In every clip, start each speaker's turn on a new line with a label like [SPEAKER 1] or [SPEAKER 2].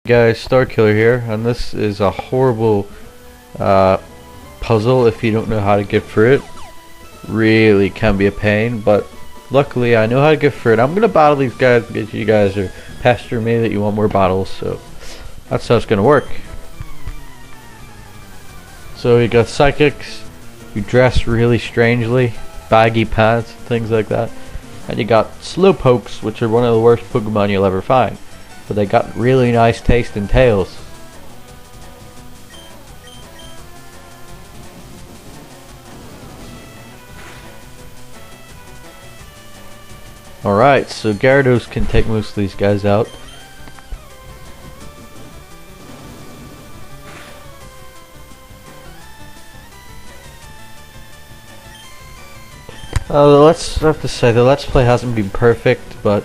[SPEAKER 1] Guys, Star Killer here, and this is a horrible puzzle if you don't know how to get through it. Really can be a pain, but luckily I know how to get through it. I'm gonna battle these guys because you guys are pestering me that you want more battles, so that's how it's gonna work. So you got psychics, you dress really strangely, baggy pants, things like that, and you got slowpokes, which are one of the worst Pokemon you'll ever find. But they got really nice taste in tails. Alright, so Gyarados can take most of these guys out. I have to say, the Let's Play hasn't been perfect, but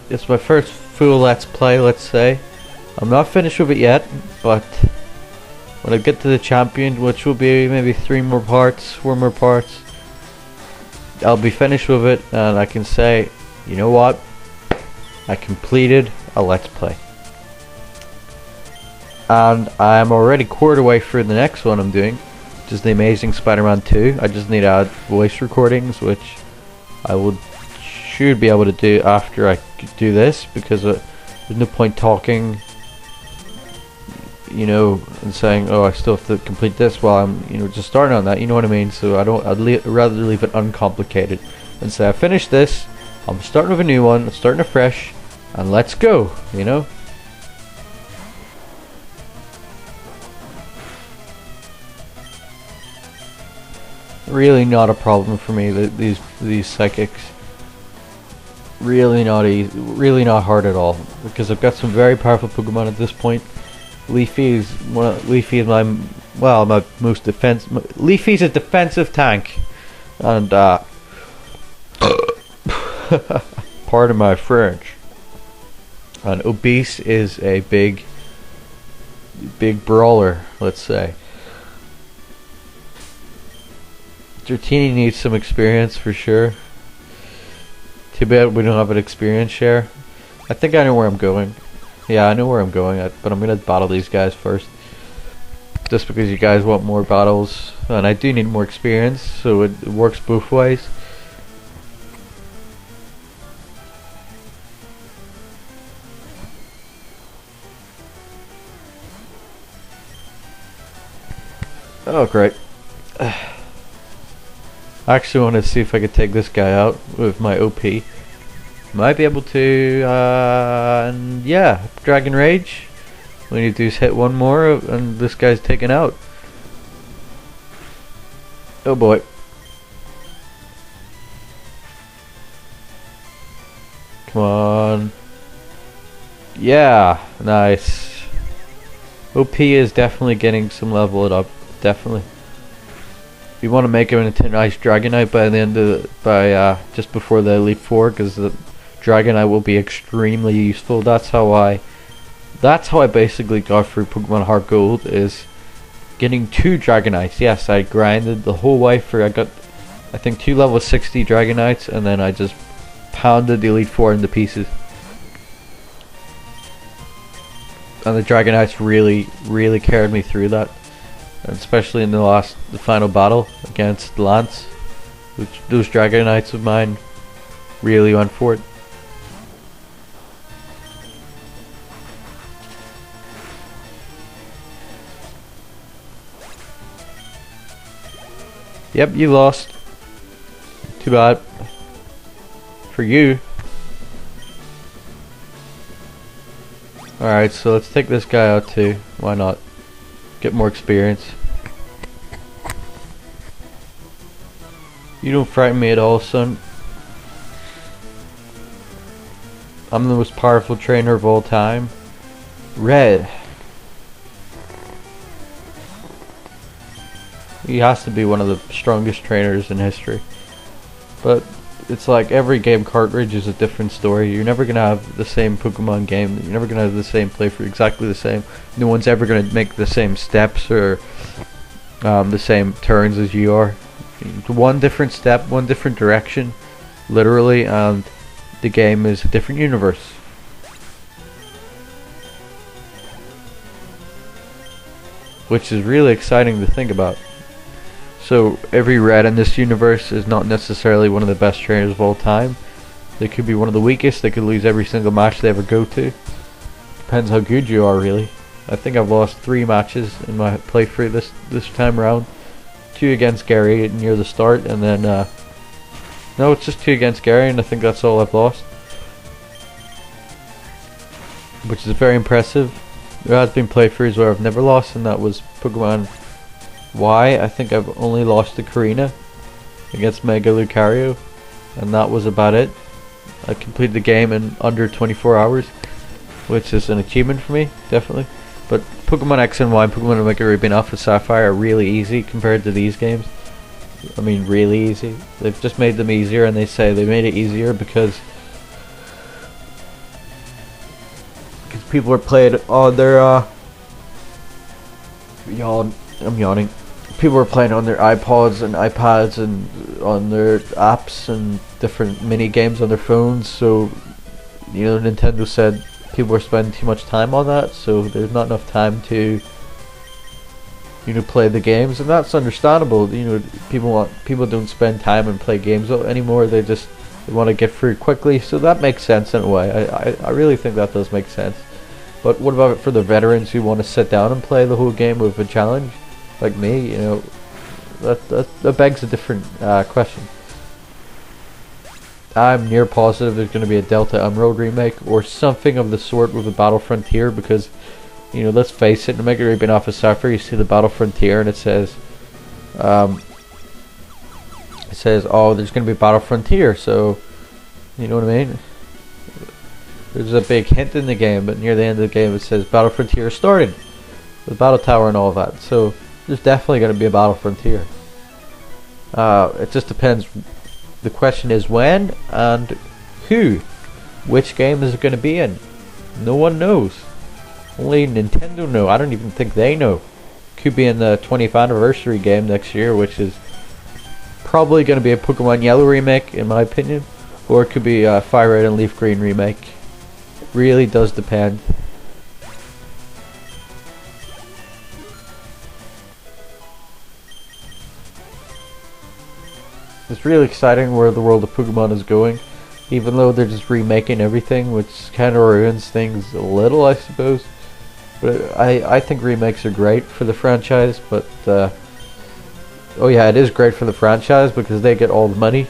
[SPEAKER 1] it's my first full Let's Play, let's say. I'm not finished with it yet, but when I get to the champion, which will be maybe 4 more parts, I'll be finished with it, and I can say, you know what? I completed a Let's Play. And I'm already quarter way through the next one I'm doing, which is the Amazing Spider-Man 2. I just need to add voice recordings, which I should be able to do after I do this, because there's no point talking, you know, and saying, oh, I still have to complete this while I'm, you know, just starting on that, you know what I mean? So I'd rather leave it uncomplicated and say I finished this, I'm starting with a new one, I'm starting afresh, and let's go, you know? Really not a problem for me, these psychics. Really not easy, really not hard at all, because I've got some very powerful Pokemon at this point. Leafy's my most Leafy's a defensive tank, and pardon my French. And Obese is a big brawler, let's say. Dratini needs some experience for sure. Too bad we don't have an experience share. I think I know where I'm going. Yeah, I know where I'm going, but I'm gonna battle these guys first. Just because you guys want more battles, and I do need more experience, so it works both ways. Oh, great. I actually want to see if I could take this guy out with my OP. Might be able to, and yeah, Dragon Rage. We need to do is hit one more, and this guy's taken out. Oh boy. Come on. Yeah, nice. OP is definitely getting some level it up, definitely. You want to make him into a nice Dragonite by the end of just before the Elite Four, because the Dragonite will be extremely useful. That's how I basically got through Pokemon Heart Gold, is getting 2 Dragonites. Yes, I grinded the whole way through. I got, I think, 2 level 60 Dragonites, and then I just pounded the Elite Four into pieces. And the Dragonites really carried me through that. And especially in the final battle against Lance, which those Dragonites of mine really went for it. Yep, you lost. Too bad. For you. Alright, so let's take this guy out too. Why not? Get more experience. You don't frighten me at all, son. I'm the most powerful trainer of all time. Red. He has to be one of the strongest trainers in history. But it's like every game cartridge is a different story. You're never gonna have the same Pokemon game. You're never gonna have the same playthrough exactly the same. No one's ever gonna make the same steps or the same turns as you are. One different step, one different direction, literally, and the game is a different universe. which is really exciting to think about. So every red in this universe is not necessarily one of the best trainers of all time. They could be one of the weakest. They could lose every single match they ever go to. Depends how good you are, really. I think I've lost 3 matches in my playthrough this time around. 2 against Gary near the start, and then no, it's just 2 against Gary, and I think that's all I've lost, which is very impressive. There has been playthroughs where I've never lost, and that was Pokemon Y. I think I've only lost to Karina against Mega Lucario, and that was about it. I completed the game in under 24 hours, which is an achievement for me, definitely. But Pokemon X and Y and Pokemon Omega Ruby and Alpha Sapphire are really easy compared to these games. I mean, really easy. They've just made them easier, and they say they made it easier because people are playing on their I'm yawning. People are playing on their iPods and iPads and on their apps and different mini games on their phones. So, you know, Nintendo said people are spending too much time on that, so there's not enough time to, you know, play the games, and that's understandable. You know, people don't spend time and play games anymore. They want to get through quickly, so that makes sense in a way. I really think that does make sense. But what about for the veterans who want to sit down and play the whole game with a challenge, like me? You know, that begs a different question. I'm near positive there's going to be a Delta Emerald remake or something of the sort with a Battle Frontier, because, you know, let's face it, in Omega Ruby and Alpha Sapphire you see the Battle Frontier and it says, oh, there's going to be Battle Frontier, so, you know what I mean? There's a big hint in the game, but near the end of the game it says Battle Frontier started, the Battle Tower and all that, so there's definitely going to be a Battle Frontier. It just depends. The question is when and who. Which game is it going to be in? No one knows. Only Nintendo know. I don't even think they know. Could be in the 20th anniversary game next year, which is probably going to be a Pokemon Yellow remake, in my opinion. Or it could be a FireRed and Leaf Green remake. It really does depend. It's really exciting where the world of Pokemon is going, even though they're just remaking everything, which kind of ruins things a little, I suppose. But I think remakes are great for the franchise, but oh yeah, it is great for the franchise because they get all the money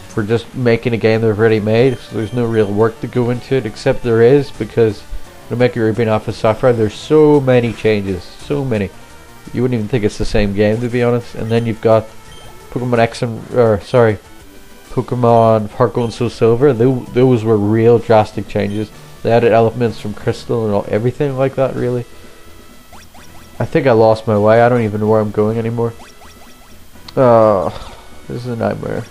[SPEAKER 1] for just making a game they've already made, so there's no real work to go into it, except there is, because in Omega Ruby and Alpha Sapphire there's so many changes, so many. You wouldn't even think it's the same game, to be honest. And then you've got Pokemon Pokemon Heart Gold and Soul Silver. Those were real drastic changes. They added elements from Crystal and everything like that, really. I think I lost my way. I don't even know where I'm going anymore. This is a nightmare.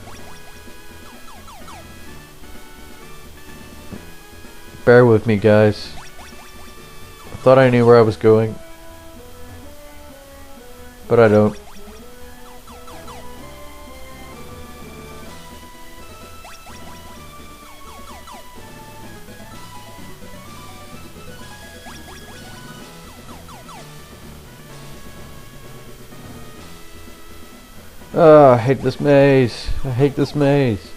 [SPEAKER 1] Bear with me, guys. I thought I knew where I was going, but I don't. I hate this maze. I hate this maze.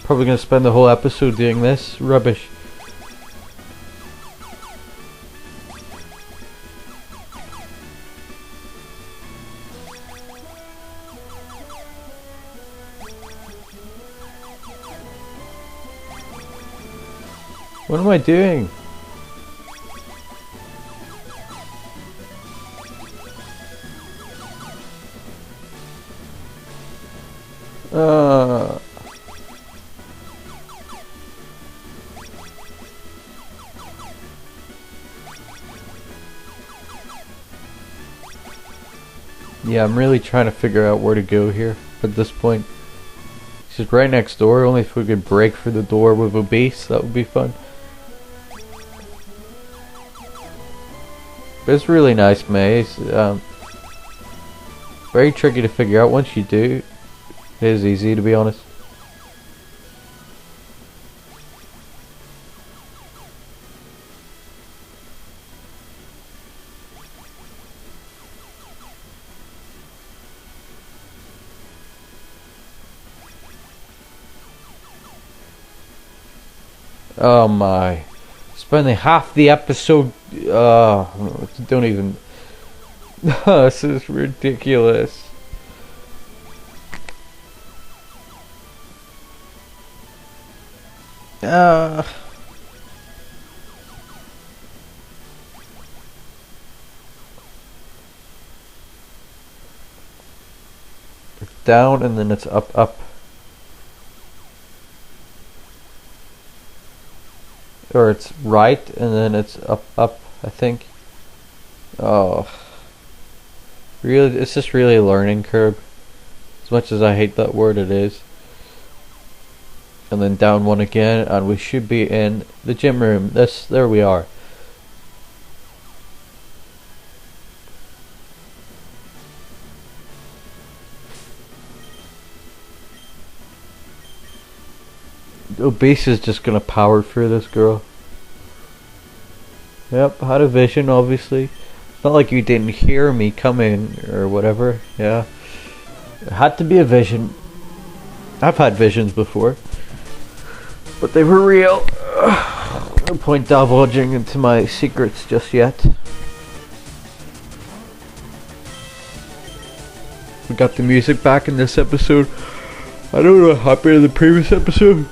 [SPEAKER 1] Probably gonna spend the whole episode doing this. Rubbish. What am I doing? Yeah, I'm really trying to figure out where to go here at this point. It's just right next door. Only if we could break through the door with a beast, that would be fun. But it's a really nice maze. Very tricky to figure out. Once you do, it is easy, to be honest. Oh my. Spending half the episode. Don't even. This is ridiculous. Down and then it's up, up. Or it's right and then it's up, up, I think. Oh. Really, it's just really a learning curve. As much as I hate that word, it is. And then down one again, and we should be in the gym room. There we are. Obese is just gonna power through this girl. Yep, had a vision, obviously. It's not like you didn't hear me coming or whatever. Yeah, it had to be a vision. I've had visions before, but they were real. No point divulging into my secrets just yet. We got the music back in this episode. I don't know what happened in the previous episode.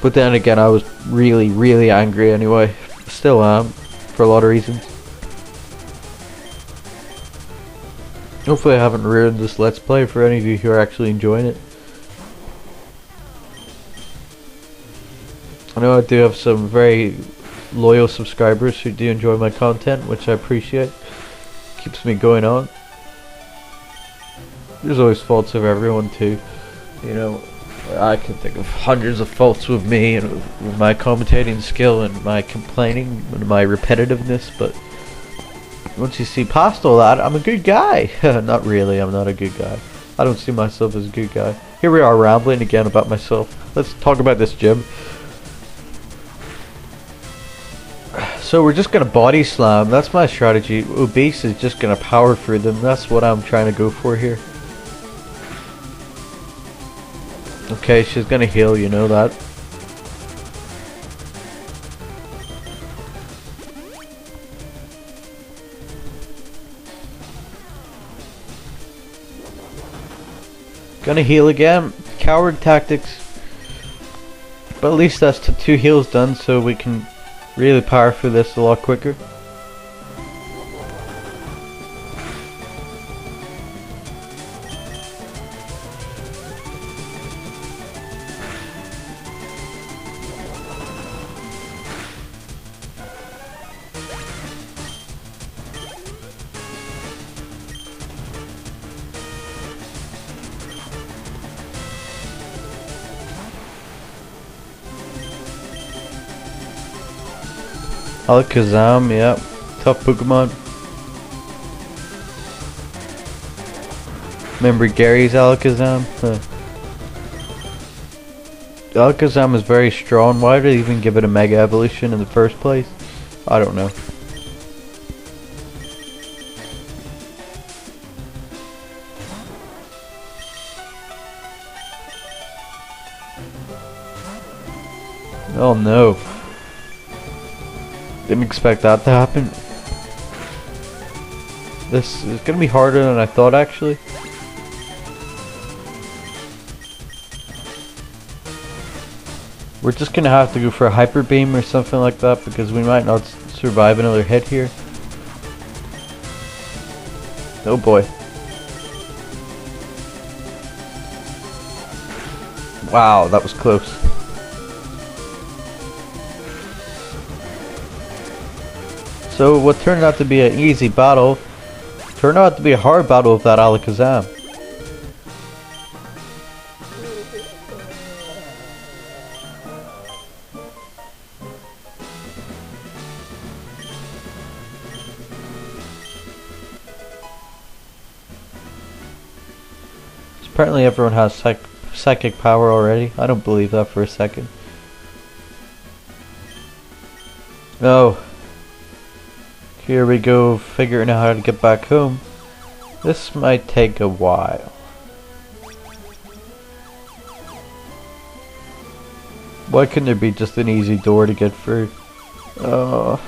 [SPEAKER 1] But then again, I was really, really angry anyway. Still am, for a lot of reasons. Hopefully I haven't ruined this Let's Play for any of you who are actually enjoying it. I know I do have some very loyal subscribers who do enjoy my content, which I appreciate. Keeps me going on. There's always faults of everyone too, you know. I can think of hundreds of faults with me and with my commentating skill and my complaining and my repetitiveness, but once you see past all that, I'm a good guy. Not really, I'm not a good guy. I don't see myself as a good guy. Here we are rambling again about myself. Let's talk about this gym. So we're just gonna body slam. That's my strategy. Obese is just gonna power through them. That's what I'm trying to go for here. Okay, she's gonna heal, you know that. Gonna heal again. Coward tactics. But at least that's the 2 heals done, so we can really power through this a lot quicker. Alakazam, yep. Tough Pokemon. Remember Gary's Alakazam? Huh. Alakazam is very strong. Why did they even give it a Mega Evolution in the first place? I don't know. Oh no. Didn't expect that to happen. This is gonna be harder than I thought, actually. We're just gonna have to go for a Hyper Beam or something like that because we might not survive another hit here. Oh boy. Wow, that was close. So what turned out to be an easy battle turned out to be a hard battle with that Alakazam. Apparently everyone has psychic power already. I don't believe that for a second. No. Here we go, figuring out how to get back home. This might take a while. Why couldn't there be just an easy door to get through? Oh.